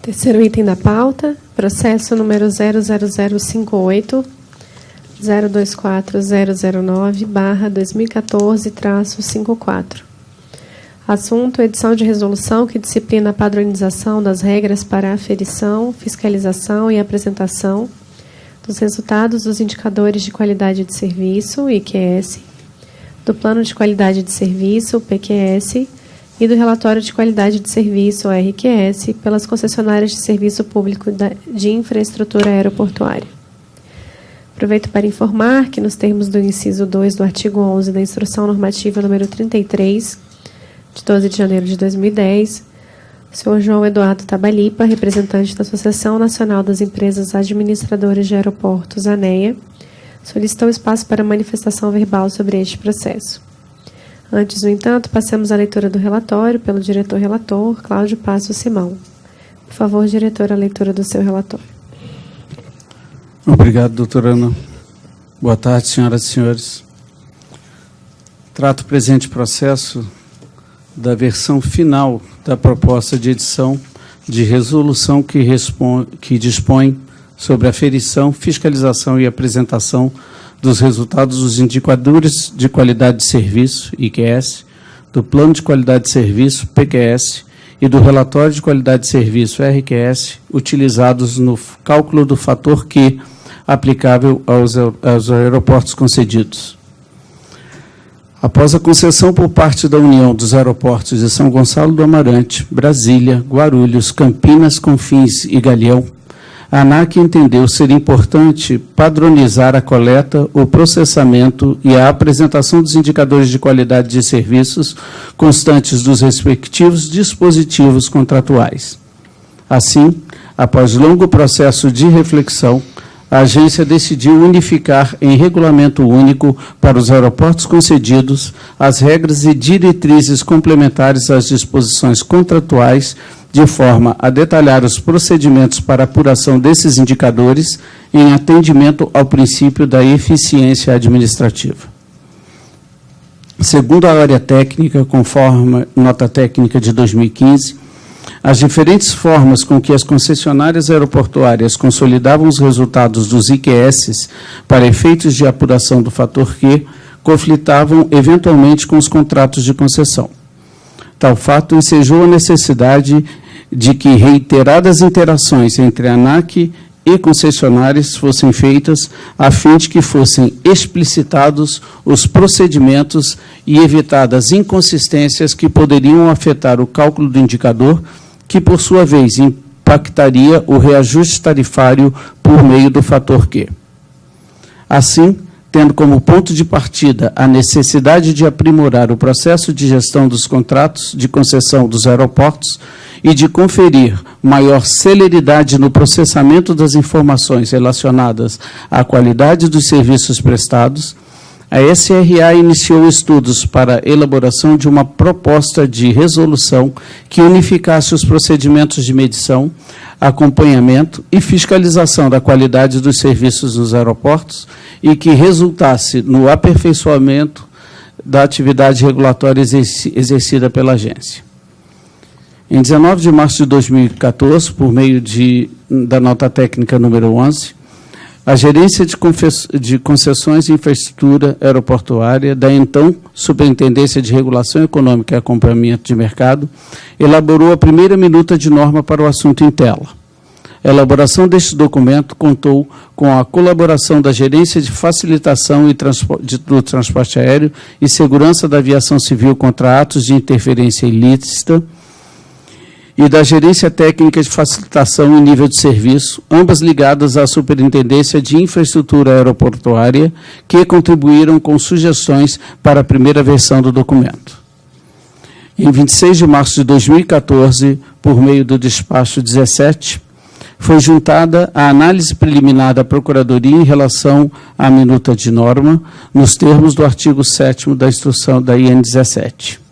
Terceiro item da pauta, processo número 00058-024009/2014-54. Assunto: edição de resolução que disciplina a padronização das regras para a aferição, fiscalização e apresentação dos resultados dos indicadores de qualidade de serviço, IQS, do Plano de Qualidade de Serviço, PQS, e do Relatório de Qualidade de Serviço, RQS, pelas concessionárias de serviço público de infraestrutura aeroportuária. Aproveito para informar que, nos termos do inciso 2 do artigo 11 da Instrução Normativa número 33, de 12 de janeiro de 2010, o senhor João Eduardo Tabalipa, representante da Associação Nacional das Empresas Administradoras de Aeroportos, ANEA, solicitou espaço para manifestação verbal sobre este processo. Antes, no entanto, passemos à leitura do relatório pelo diretor-relator, Cláudio Passo Simão. Por favor, diretor, a leitura do seu relatório. Obrigado, doutora Ana. Boa tarde, senhoras e senhores. Trato o presente processo da versão final da proposta de edição de resolução que dispõe sobre a aferição, fiscalização e apresentação dos resultados dos indicadores de qualidade de serviço, IQS, do Plano de Qualidade de Serviço, PQS, e do Relatório de Qualidade de Serviço, RQS, utilizados no cálculo do fator Q aplicável aos aeroportos concedidos. Após a concessão por parte da União dos Aeroportos de São Gonçalo do Amarante, Brasília, Guarulhos, Campinas, Confins e Galeão, a ANAC entendeu ser importante padronizar a coleta, o processamento e a apresentação dos indicadores de qualidade de serviços constantes dos respectivos dispositivos contratuais. Assim, após longo processo de reflexão, a agência decidiu unificar em regulamento único para os aeroportos concedidos as regras e diretrizes complementares às disposições contratuais, de forma a detalhar os procedimentos para apuração desses indicadores em atendimento ao princípio da eficiência administrativa. Segundo a área técnica, conforme nota técnica de 2015, as diferentes formas com que as concessionárias aeroportuárias consolidavam os resultados dos IQS para efeitos de apuração do fator Q conflitavam eventualmente com os contratos de concessão. Tal fato ensejou a necessidade de que reiteradas interações entre a ANAC e concessionárias fossem feitas a fim de que fossem explicitados os procedimentos e evitadas inconsistências que poderiam afetar o cálculo do indicador, que, por sua vez, impactaria o reajuste tarifário por meio do fator Q. Assim, tendo como ponto de partida a necessidade de aprimorar o processo de gestão dos contratos de concessão dos aeroportos e de conferir maior celeridade no processamento das informações relacionadas à qualidade dos serviços prestados, a SRA iniciou estudos para a elaboração de uma proposta de resolução que unificasse os procedimentos de medição, acompanhamento e fiscalização da qualidade dos serviços nos aeroportos e que resultasse no aperfeiçoamento da atividade regulatória exercida pela agência. Em 19 de março de 2014, por meio da nota técnica número 11, a Gerência de Concessões e Infraestrutura Aeroportuária, da então Superintendência de Regulação Econômica e Acompanhamento de Mercado, elaborou a primeira minuta de norma para o assunto em tela. A elaboração deste documento contou com a colaboração da Gerência de Facilitação do Transporte Aéreo e Segurança da Aviação Civil contra Atos de Interferência Ilícita, e da Gerência Técnica de Facilitação em Nível de Serviço, ambas ligadas à Superintendência de Infraestrutura Aeroportuária, que contribuíram com sugestões para a primeira versão do documento. Em 26 de março de 2014, por meio do despacho 17, foi juntada a análise preliminar da Procuradoria em relação à minuta de norma, nos termos do artigo 7º da instrução da IN 17.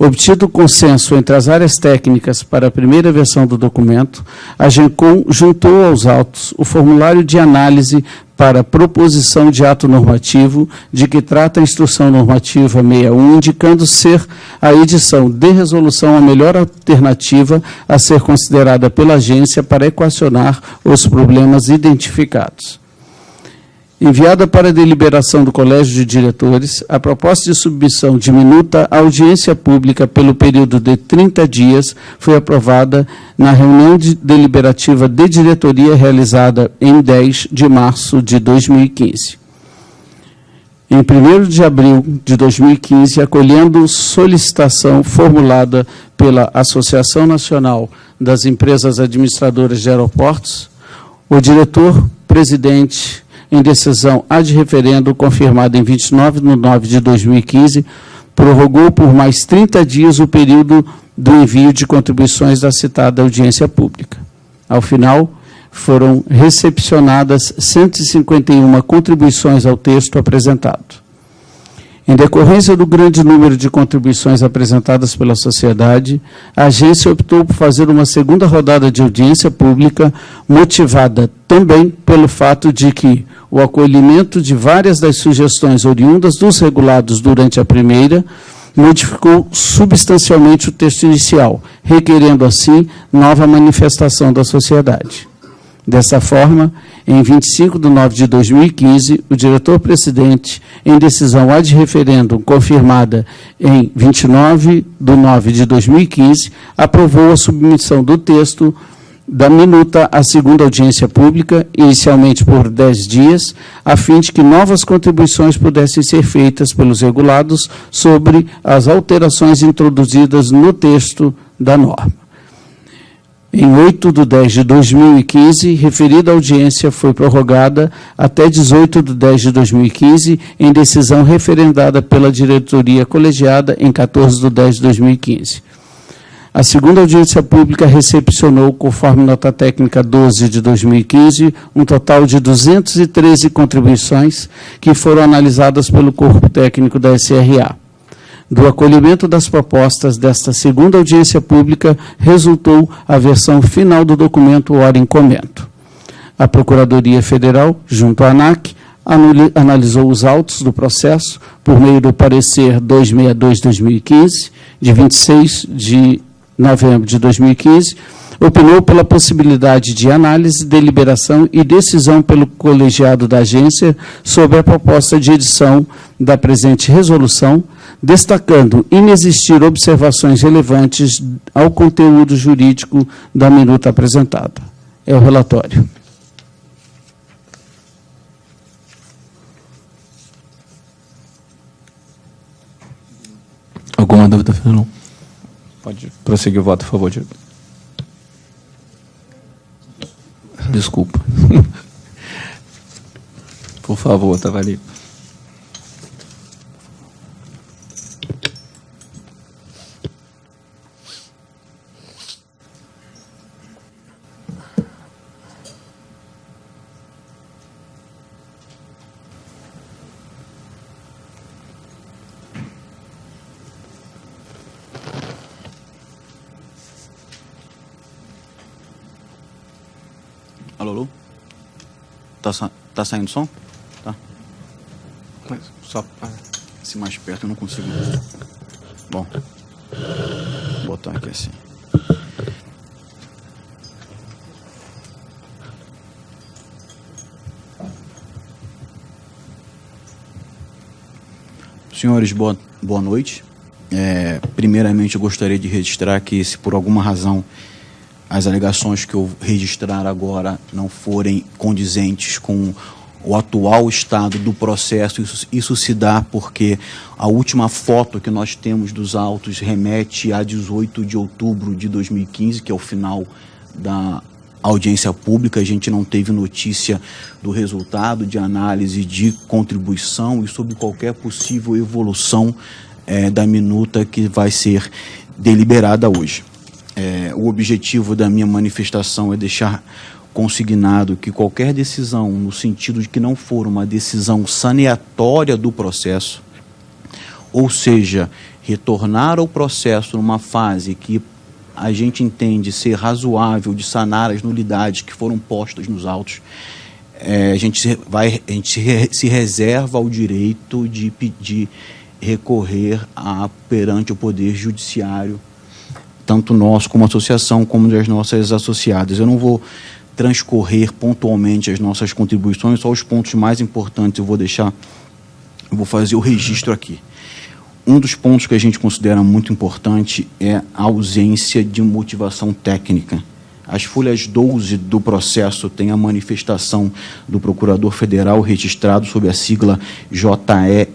Obtido o consenso entre as áreas técnicas para a primeira versão do documento, a GENCOM juntou aos autos o formulário de análise para proposição de ato normativo, de que trata a Instrução Normativa 61, indicando ser a edição de resolução a melhor alternativa a ser considerada pela agência para equacionar os problemas identificados. Enviada para deliberação do Colégio de Diretores, a proposta de submissão de minuta à audiência pública pelo período de 30 dias foi aprovada na reunião deliberativa de diretoria realizada em 10 de março de 2015. Em 1º de abril de 2015, acolhendo solicitação formulada pela Associação Nacional das Empresas Administradoras de Aeroportos, o diretor-presidente, em decisão ad referendo confirmada em 29/9 de 2015, prorrogou por mais 30 dias o período do envio de contribuições da citada audiência pública. Ao final, foram recepcionadas 151 contribuições ao texto apresentado. Em decorrência do grande número de contribuições apresentadas pela sociedade, a agência optou por fazer uma segunda rodada de audiência pública, motivada também pelo fato de que o acolhimento de várias das sugestões oriundas dos regulados durante a primeira modificou substancialmente o texto inicial, requerendo, assim, nova manifestação da sociedade. Dessa forma, em 25/9 de 2015, o diretor-presidente, em decisão ad referendum confirmada em 29/9 de 2015, aprovou a submissão do texto da minuta à segunda audiência pública, inicialmente por 10 dias, a fim de que novas contribuições pudessem ser feitas pelos regulados sobre as alterações introduzidas no texto da norma. Em 8/10 de 2015, referida audiência foi prorrogada até 18/10 de 2015, em decisão referendada pela diretoria colegiada em 14/10 de 2015. A segunda audiência pública recepcionou, conforme nota técnica 12 de 2015, um total de 213 contribuições que foram analisadas pelo corpo técnico da SRA. Do acolhimento das propostas desta segunda audiência pública, resultou a versão final do documento ora em comento. A Procuradoria Federal, junto à ANAC, analisou os autos do processo por meio do parecer 262/2015, de 26 de novembro de 2015, opinou pela possibilidade de análise, deliberação e decisão pelo colegiado da agência sobre a proposta de edição da presente resolução, destacando inexistir observações relevantes ao conteúdo jurídico da minuta apresentada. É o relatório. Alguma dúvida, Fernando? Pode prosseguir o voto, por favor, diretor. Desculpa. Por favor, estava ali. Alô? Tá saindo som? Tá. Mas só Se mais perto eu não consigo. Bom, vou botar aqui assim. Senhores, boa noite. Primeiramente, eu gostaria de registrar que, se por alguma razão as alegações que eu registrar agora não forem condizentes com o atual estado do processo, isso se dá porque a última foto que nós temos dos autos remete a 18 de outubro de 2015, que é o final da audiência pública. A gente não teve notícia do resultado de análise de contribuição e sobre qualquer possível evolução da minuta que vai ser deliberada hoje. O objetivo da minha manifestação é deixar consignado que qualquer decisão, no sentido de que não for uma decisão saneatória do processo, ou seja, retornar ao processo numa fase que a gente entende ser razoável de sanar as nulidades que foram postas nos autos, a gente se reserva o direito de recorrer perante o Poder Judiciário, tanto nosso como associação, como das nossas associadas. Eu não vou transcorrer pontualmente as nossas contribuições, só os pontos mais importantes eu vou fazer o registro aqui. Um dos pontos que a gente considera muito importante é a ausência de motivação técnica. As folhas 12 do processo têm a manifestação do Procurador Federal registrado sob a sigla JELSN,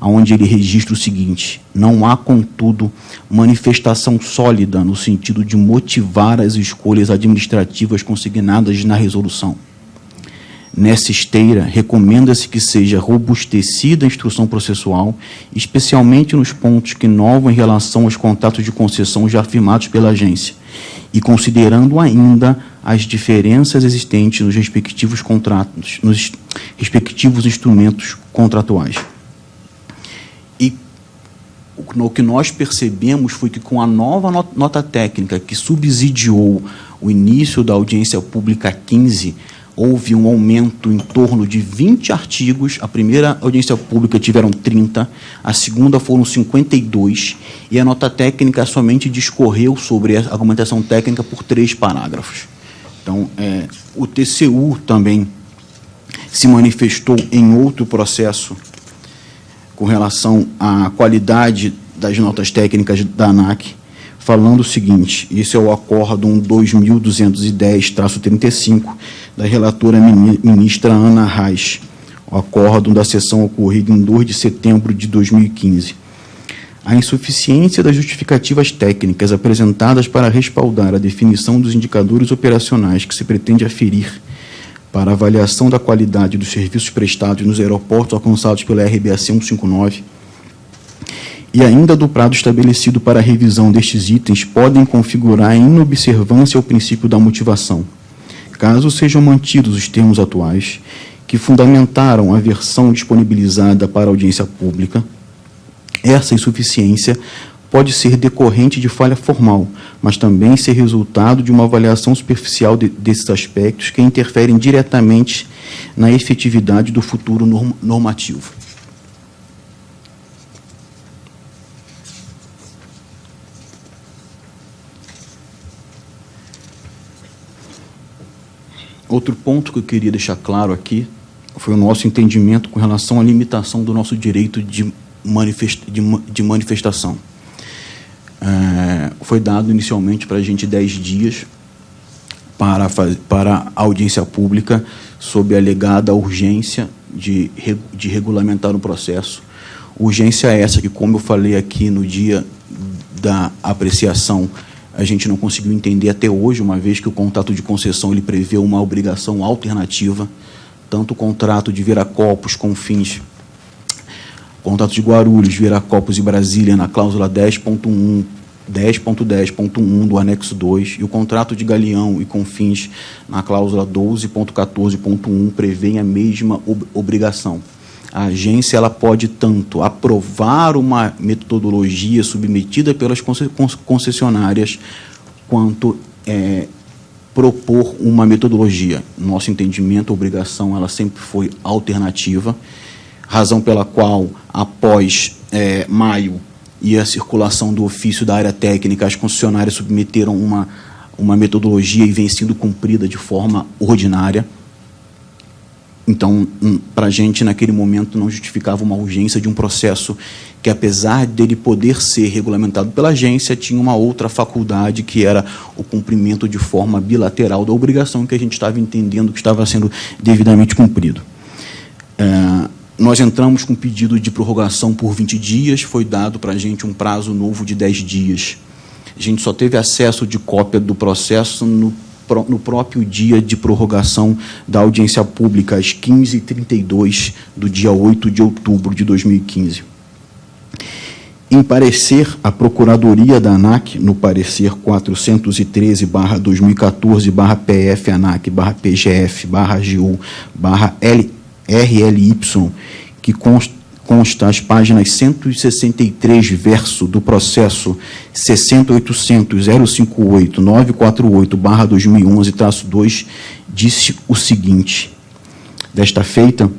onde ele registra o seguinte: não há, contudo, manifestação sólida no sentido de motivar as escolhas administrativas consignadas na resolução. Nessa esteira, recomenda-se que seja robustecida a instrução processual, especialmente nos pontos que inovam em relação aos contratos de concessão já firmados pela agência, e considerando ainda as diferenças existentes nos respectivos contratos, nos respectivos instrumentos contratuais. E o que nós percebemos foi que, com a nova nota técnica que subsidiou o início da audiência pública 15, houve um aumento em torno de 20 artigos. A primeira audiência pública tiveram 30, a segunda foram 52, e a nota técnica somente discorreu sobre a argumentação técnica por 3 parágrafos. Então, o TCU também se manifestou em outro processo com relação à qualidade das notas técnicas da ANAC, falando o seguinte: isso é o acórdão 2210-35 da relatora ministra Ana Reis, o acórdão da sessão ocorrida em 2 de setembro de 2015. A insuficiência das justificativas técnicas apresentadas para respaldar a definição dos indicadores operacionais que se pretende aferir para avaliação da qualidade dos serviços prestados nos aeroportos alcançados pela RBAC 159, e ainda do prazo estabelecido para a revisão destes itens, podem configurar a inobservância ao princípio da motivação, caso sejam mantidos os termos atuais, que fundamentaram a versão disponibilizada para audiência pública. Essa insuficiência pode ser decorrente de falha formal, mas também ser resultado de uma avaliação superficial desses aspectos que interferem diretamente na efetividade do futuro normativo. Outro ponto que eu queria deixar claro aqui foi o nosso entendimento com relação à limitação do nosso direito de manifestação. Foi dado inicialmente para a gente 10 dias para a audiência pública sob a alegada urgência de regulamentar o processo. Urgência essa que, como eu falei aqui no dia da apreciação, a gente não conseguiu entender até hoje, uma vez que o contrato de concessão ele prevê uma obrigação alternativa, tanto o contrato de Viracopos, Confins, contrato de Guarulhos, Viracopos e Brasília, na cláusula 10.10.1 do anexo 2, e o contrato de Galeão e Confins, na cláusula 12.14.1, prevê a mesma obrigação. A agência ela pode tanto aprovar uma metodologia submetida pelas concessionárias, quanto propor uma metodologia. Nosso entendimento, a obrigação ela sempre foi alternativa, razão pela qual, após maio e a circulação do ofício da área técnica, as concessionárias submeteram uma metodologia e vem sendo cumprida de forma ordinária. Então, para a gente, naquele momento, não justificava uma urgência de um processo que, apesar dele poder ser regulamentado pela agência, tinha uma outra faculdade, que era o cumprimento de forma bilateral da obrigação que a gente estava entendendo que estava sendo devidamente cumprido. Nós entramos com pedido de prorrogação por 20 dias, foi dado para a gente um prazo novo de 10 dias. A gente só teve acesso de cópia do processo no próprio dia de prorrogação da audiência pública, às 15h32 do dia 8 de outubro de 2015. Em parecer, a Procuradoria da ANAC, no parecer 413/2014/PF-ANAC/PGF/AGU/RLY, que consta as páginas 163, verso do processo 60.800.058.948/2011-2, disse o seguinte: desta feita,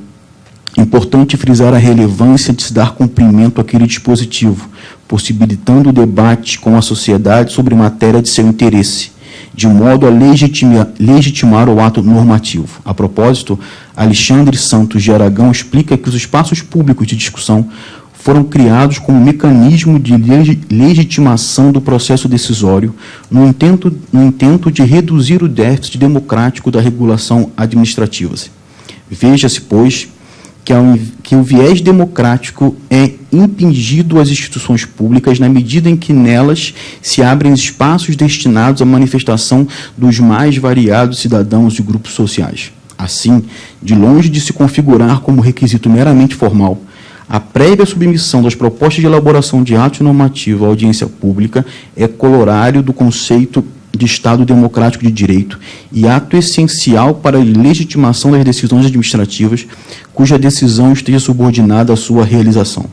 importante frisar a relevância de se dar cumprimento àquele dispositivo, possibilitando o debate com a sociedade sobre matéria de seu interesse, de modo a legitimar o ato normativo. A propósito, Alexandre Santos de Aragão explica que os espaços públicos de discussão foram criados como mecanismo de legitimação do processo decisório, no intento de reduzir o déficit democrático da regulação administrativa. Veja-se, pois, que o viés democrático é impingido às instituições públicas na medida em que nelas se abrem espaços destinados à manifestação dos mais variados cidadãos e grupos sociais. Assim, de longe de se configurar como requisito meramente formal, a prévia submissão das propostas de elaboração de ato normativo à audiência pública é corolário do conceito de Estado Democrático de Direito e ato essencial para a legitimação das decisões administrativas cuja decisão esteja subordinada à sua realização.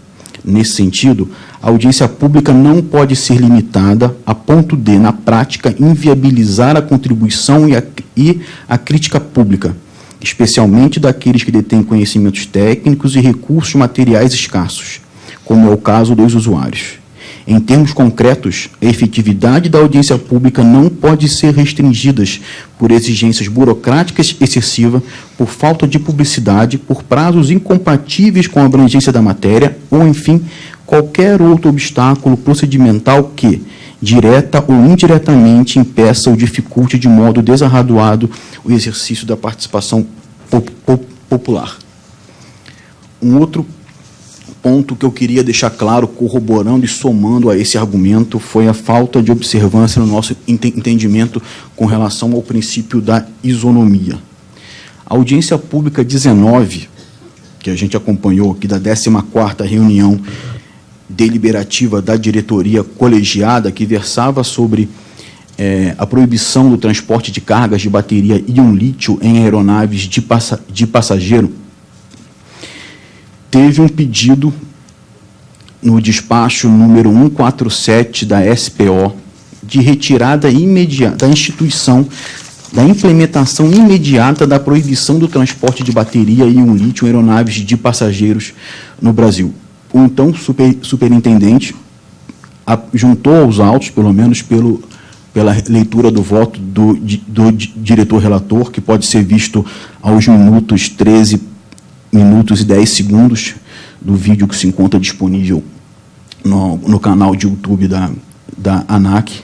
Nesse sentido, a audiência pública não pode ser limitada a ponto de, na prática, inviabilizar a contribuição e a crítica pública, especialmente daqueles que detêm conhecimentos técnicos e recursos materiais escassos, como é o caso dos usuários. Em termos concretos, a efetividade da audiência pública não pode ser restringida por exigências burocráticas excessivas, por falta de publicidade, por prazos incompatíveis com a abrangência da matéria ou, enfim, qualquer outro obstáculo procedimental que, direta ou indiretamente, impeça ou dificulte de modo desarrazoado o exercício da participação popular. Um outro ponto que eu queria deixar claro, corroborando e somando a esse argumento, foi a falta de observância no nosso entendimento com relação ao princípio da isonomia. A audiência pública 19, que a gente acompanhou aqui da 14ª reunião deliberativa da diretoria colegiada, que versava sobre a proibição do transporte de cargas de bateria íon-lítio em aeronaves de passageiro, teve um pedido no despacho número 147 da SPO de retirada imediata da instituição, da implementação imediata da proibição do transporte de bateria íon-lítio em aeronaves de passageiros no Brasil. O então superintendente juntou aos autos, pelo menos pela leitura do voto do diretor relator, que pode ser visto aos 13 minutos e 10 segundos do vídeo que se encontra disponível no canal de YouTube da ANAC,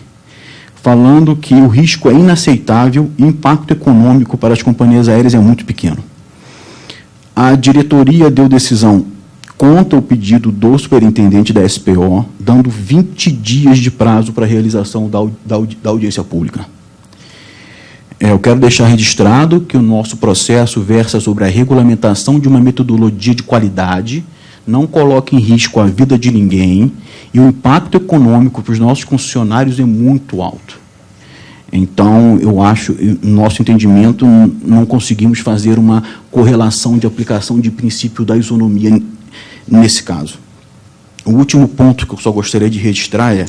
falando que o risco é inaceitável e o impacto econômico para as companhias aéreas é muito pequeno. A diretoria deu decisão contra o pedido do superintendente da SPO, dando 20 dias de prazo para a realização da audiência pública. Eu quero deixar registrado que o nosso processo versa sobre a regulamentação de uma metodologia de qualidade, não coloca em risco a vida de ninguém, e o impacto econômico para os nossos concessionários é muito alto. Então, eu acho, no nosso entendimento, não conseguimos fazer uma correlação de aplicação de princípio da isonomia nesse caso. O último ponto que eu só gostaria de registrar é: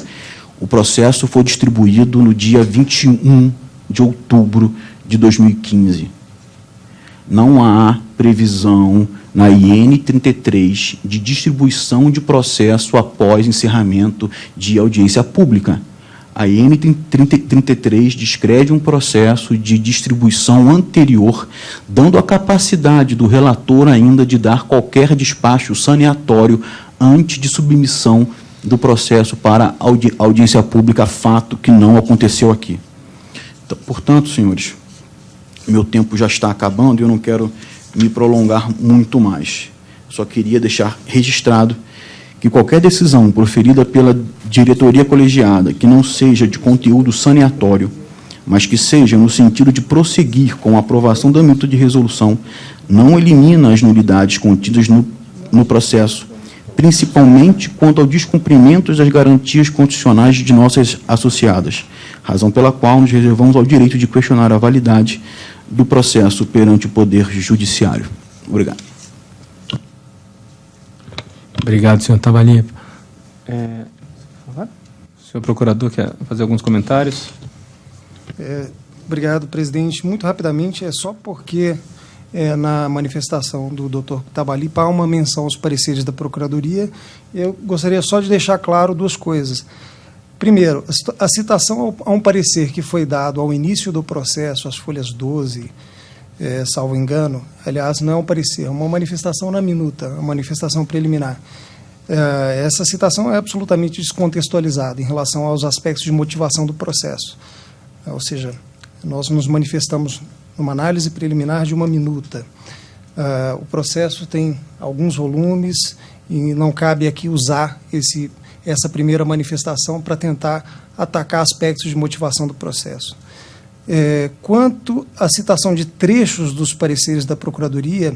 o processo foi distribuído no dia 21 de outubro de 2015. Não há previsão na IN 33 de distribuição de processo após encerramento de audiência pública. A IN 33 descreve um processo de distribuição anterior, dando a capacidade do relator ainda de dar qualquer despacho saneatório antes de submissão do processo para audiência pública, fato que não aconteceu aqui. Portanto, senhores, meu tempo já está acabando e eu não quero me prolongar muito mais. Só queria deixar registrado que qualquer decisão proferida pela diretoria colegiada que não seja de conteúdo saneatório, mas que seja no sentido de prosseguir com a aprovação da minuta de resolução, não elimina as nulidades contidas no processo, principalmente quanto ao descumprimento das garantias constitucionais de nossas associadas, razão pela qual nos reservamos ao direito de questionar a validade do processo perante o Poder Judiciário. Obrigado. Obrigado, senhor Tabali. O senhor procurador quer fazer alguns comentários? Obrigado, presidente. Muito rapidamente, é só porque na manifestação do doutor Tabali há uma menção aos pareceres da Procuradoria. Eu gostaria só de deixar claro duas coisas. Primeiro, a citação a um parecer que foi dado ao início do processo, as folhas 12, salvo engano, aliás, não é um parecer, é uma manifestação na minuta, uma manifestação preliminar. Essa citação é absolutamente descontextualizada em relação aos aspectos de motivação do processo. Ou seja, nós nos manifestamos numa análise preliminar de uma minuta. O processo tem alguns volumes e não cabe aqui usar essa primeira manifestação para tentar atacar aspectos de motivação do processo. Quanto à citação de trechos dos pareceres da Procuradoria,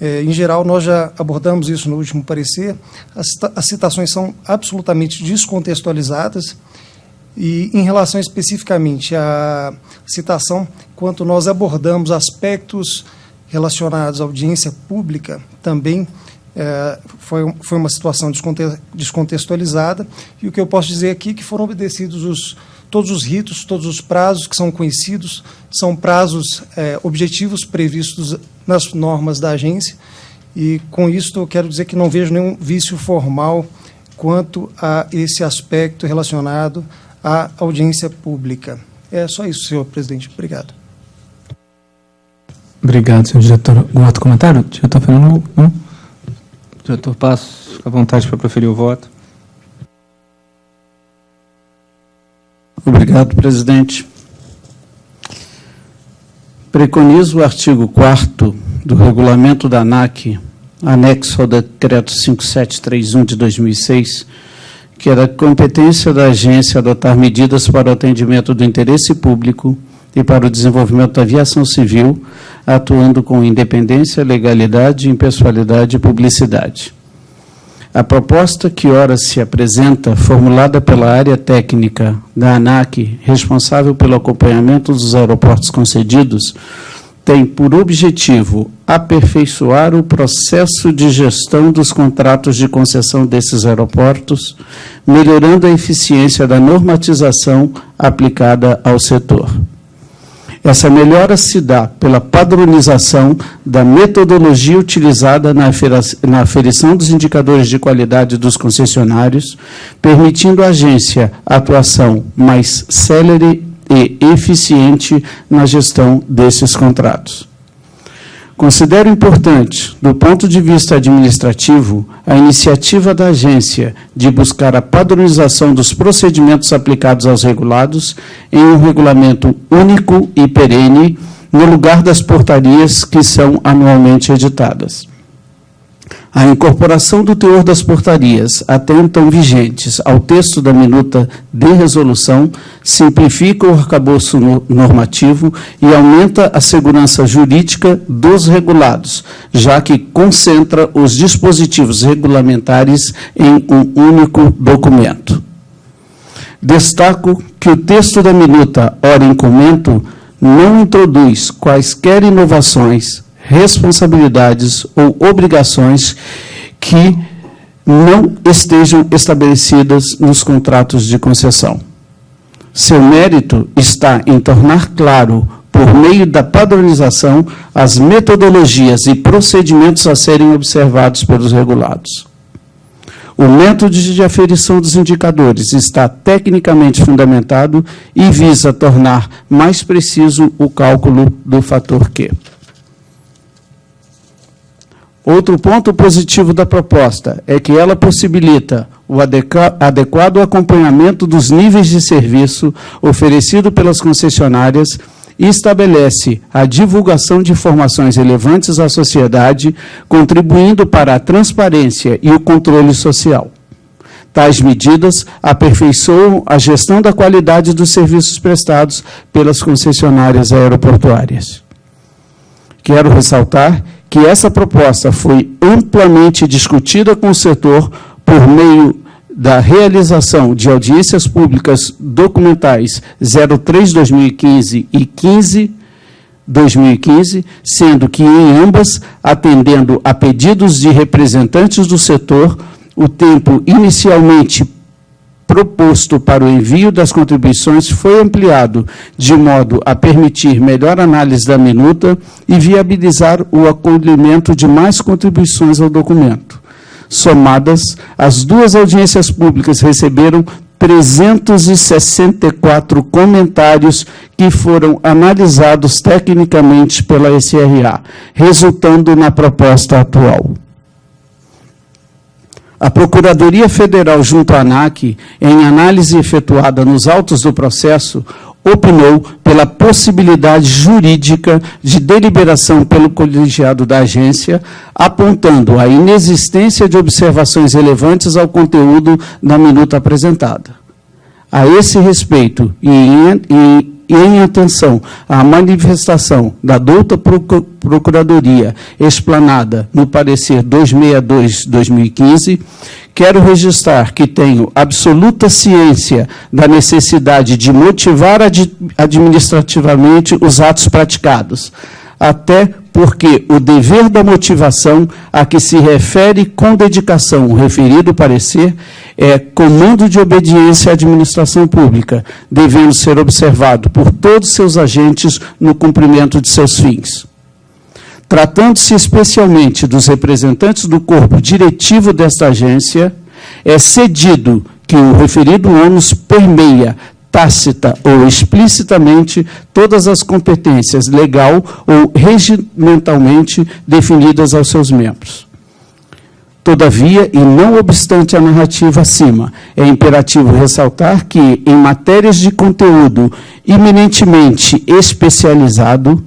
em geral, nós já abordamos isso no último parecer, as citações são absolutamente descontextualizadas e, em relação especificamente à citação, quanto nós abordamos aspectos relacionados à audiência pública, também foi uma situação descontextualizada, e o que eu posso dizer aqui é que foram obedecidos todos os ritos, todos os prazos que são conhecidos, são prazos objetivos previstos nas normas da agência, e com isso eu quero dizer que não vejo nenhum vício formal quanto a esse aspecto relacionado à audiência pública. É só isso, senhor presidente. Obrigado. Obrigado, senhor diretor. Algum outro comentário? Diretor Fernando? Não? Diretor Passos, fica à vontade para proferir o voto. Obrigado, presidente. Preconizo o artigo 4º do regulamento da ANAC, anexo ao decreto 5731 de 2006, que é da competência da agência adotar medidas para o atendimento do interesse público e para o desenvolvimento da aviação civil, atuando com independência, legalidade, impessoalidade e publicidade. A proposta que ora se apresenta, formulada pela área técnica da ANAC, responsável pelo acompanhamento dos aeroportos concedidos, tem por objetivo aperfeiçoar o processo de gestão dos contratos de concessão desses aeroportos, melhorando a eficiência da normatização aplicada ao setor. Essa melhora se dá pela padronização da metodologia utilizada na aferição dos indicadores de qualidade dos concessionários, permitindo à agência atuação mais célere e eficiente na gestão desses contratos. Considero importante, do ponto de vista administrativo, a iniciativa da agência de buscar a padronização dos procedimentos aplicados aos regulados em um regulamento único e perene, no lugar das portarias que são anualmente editadas. A incorporação do teor das portarias, até então vigentes, ao texto da minuta de resolução, simplifica o arcabouço normativo e aumenta a segurança jurídica dos regulados, já que concentra os dispositivos regulamentares em um único documento. Destaco que o texto da minuta, ora em comento, não introduz quaisquer inovações, responsabilidades ou obrigações que não estejam estabelecidas nos contratos de concessão. Seu mérito está em tornar claro, por meio da padronização, as metodologias e procedimentos a serem observados pelos regulados. O método de aferição dos indicadores está tecnicamente fundamentado e visa tornar mais preciso o cálculo do fator Q. Outro ponto positivo da proposta é que ela possibilita o adequado acompanhamento dos níveis de serviço oferecido pelas concessionárias e estabelece a divulgação de informações relevantes à sociedade, contribuindo para a transparência e o controle social. Tais medidas aperfeiçoam a gestão da qualidade dos serviços prestados pelas concessionárias aeroportuárias. Quero ressaltar que essa proposta foi amplamente discutida com o setor por meio da realização de audiências públicas documentais 03/2015 e 15 2015, sendo que em ambas, atendendo a pedidos de representantes do setor, o tempo inicialmente proposto para o envio das contribuições foi ampliado de modo a permitir melhor análise da minuta e viabilizar o acolhimento de mais contribuições ao documento. Somadas, as duas audiências públicas receberam 364 comentários que foram analisados tecnicamente pela SRA, resultando na proposta atual. A Procuradoria Federal junto à ANAC, em análise efetuada nos autos do processo, opinou pela possibilidade jurídica de deliberação pelo colegiado da agência, apontando a inexistência de observações relevantes ao conteúdo da minuta apresentada. A esse respeito, e em atenção à manifestação da douta Procuradoria explanada no parecer 262/2015, quero registrar que tenho absoluta ciência da necessidade de motivar administrativamente os atos praticados, até porque o dever da motivação a que se refere com dedicação o referido parecer é comando de obediência à administração pública, devendo ser observado por todos seus agentes no cumprimento de seus fins. Tratando-se especialmente dos representantes do corpo diretivo desta agência, é cedido que o referido ônus permeia tácita ou explicitamente todas as competências legal ou regimentalmente definidas aos seus membros. Todavia, e não obstante a narrativa acima, é imperativo ressaltar que, em matérias de conteúdo eminentemente especializado,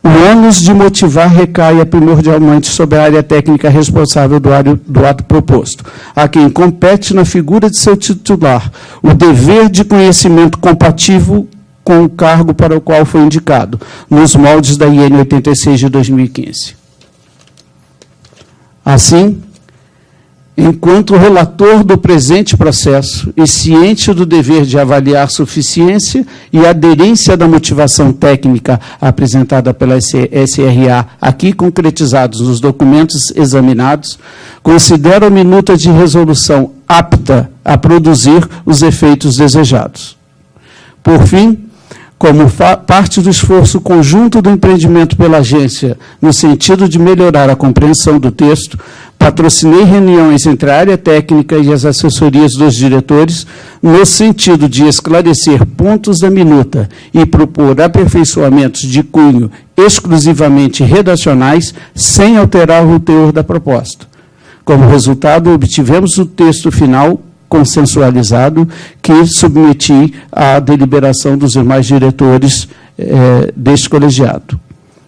o ônus de motivar recai primordialmente sobre a área técnica responsável do ato proposto, a quem compete na figura de seu titular o dever de conhecimento compatível com o cargo para o qual foi indicado, nos moldes da IN 86 de 2015. Assim, enquanto relator do presente processo e ciente do dever de avaliar suficiência e aderência da motivação técnica apresentada pela SRA, aqui concretizados nos documentos examinados, considero a minuta de resolução apta a produzir os efeitos desejados. Por fim, como parte do esforço conjunto do empreendimento pela agência, no sentido de melhorar a compreensão do texto, patrocinei reuniões entre a área técnica e as assessorias dos diretores, no sentido de esclarecer pontos da minuta e propor aperfeiçoamentos de cunho exclusivamente redacionais, sem alterar o teor da proposta. Como resultado, obtivemos o texto final consensualizado, que submeti à deliberação dos demais diretores deste colegiado.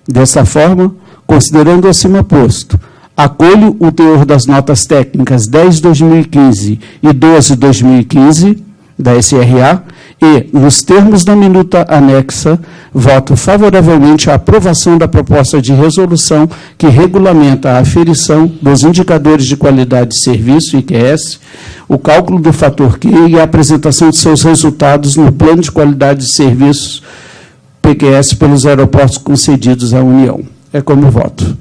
Dessa forma, considerando o acima posto, acolho o teor das notas técnicas 10/2015 e 12/2015 da SRA e, nos termos da minuta anexa, voto favoravelmente à aprovação da proposta de resolução que regulamenta a aferição dos indicadores de qualidade de serviço, IQS, o cálculo do fator Q e a apresentação de seus resultados no plano de qualidade de serviços, PQS, pelos aeroportos concedidos à União. É como voto.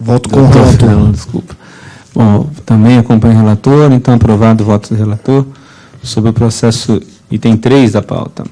Voto com o relator. Desculpa. Bom, também acompanho o relator, então aprovado o voto do relator sobre o processo item 3 da pauta.